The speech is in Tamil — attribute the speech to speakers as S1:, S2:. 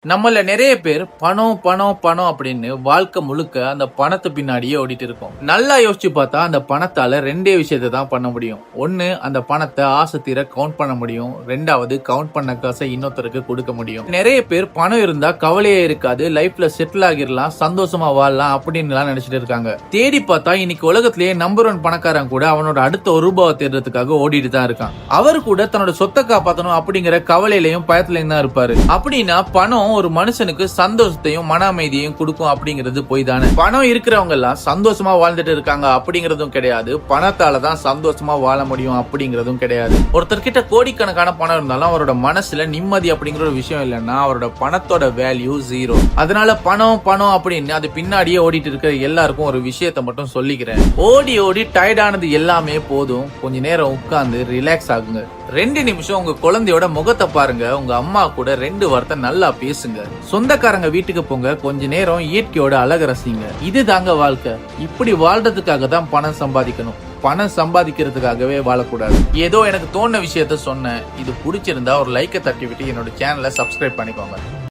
S1: நம்மள நிறைய பேர் பணம் பணம் பணம் அப்படின்னு வாழ்க்கை முழுக்க அந்த பணத்தை பின்னாடியே ஓடிட்டு இருக்கோம். நல்லா யோசிச்சு பார்த்தா அந்த பணத்தால ரெண்டே விஷயத்தை தான் பண்ண முடியும். ஒன்னு, அந்த பணத்தை ஆசை தீர கவுண்ட் பண்ண முடியும். ரெண்டாவது, கவுண்ட் பண்ண காசை இன்னொருத்தருக்கு கொடுக்க முடியும். நிறைய பேர் பணம் இருந்தா கவலையே இருக்காது, லைஃப்ல செட்டில் ஆகிடலாம், சந்தோஷமா வாழலாம் அப்படின்னு நினைச்சிட்டு இருக்காங்க. தேடி பார்த்தா இன்னைக்கு உலகத்திலேயே நம்பர் 1 பணக்காரன் கூட அவனோட அடுத்த ஒரு ரூபாவை தேடுறதுக்காக ஓடிட்டு தான் இருக்கான். அவர் கூட தன்னோட சொத்தை காப்பாற்றணும் அப்படிங்கிற கவலையிலையும் பயத்திலையும் தான் இருப்பாரு. அப்படின்னா பணம் ஒரு மனுஷனுக்கு சந்தோஷத்தையும் மன அமைதியையும் கொடுக்கும் அப்படிங்கிறது போய் தானே. பணம் இருக்கிறவங்க எல்லாம் சந்தோஷமா வாழ்ந்துட்டு இருக்காங்க அப்படிங்கறதும் கிடையாது. பணத்தால தான் சந்தோஷமா வாழ முடியும் அப்படிங்கறதும் கிடையாது. ஒருத்தர்கிட்ட கோடிக்கணக்கான பணம் இருந்தாலும் அவரோட மனசுல நிம்மதி அப்படிங்கிற ஒரு விஷயம் இல்லைன்னா அவரோட பணத்தோட வேல்யூ 0. அதனால பணம் பணம் அப்படின்னு அது பின்னாடியே ஓடிட்டு இருக்கிற எல்லாருக்கும் ஒரு விஷயத்த மட்டும் சொல்லிக்கிறேன். ஓடி ஓடி டயர்டானது எல்லாமே போதும். கொஞ்ச நேரம் உட்கார்ந்து ரிலாக்ஸ் ஆகுங்க. 2 நிமிஷம் உங்க குழந்தையோட முகத்தை பாருங்க. உங்க அம்மா கூட 2 வார்த்தை நல்லா பேசுங்க. சொந்தக்காரங்க வீட்டுக்கு போங்க. கொஞ்ச நேரம் இயற்கையோட அழக ரசிங்க. இது தாங்க வாழ்க்கை. இப்படி வாழ்றதுக்காக தான் பணம் சம்பாதிக்கணும். பணம் சம்பாதிக்கிறதுக்காகவே வாழக்கூடாது. ஏதோ எனக்கு தோணுன விஷயத்த சொன்னேன். இது பிடிச்சிருந்தா ஒரு லைக்கை தட்டி விட்டு என்னோட சேனலை சப்ஸ்கிரைப் பண்ணிக்கோங்க.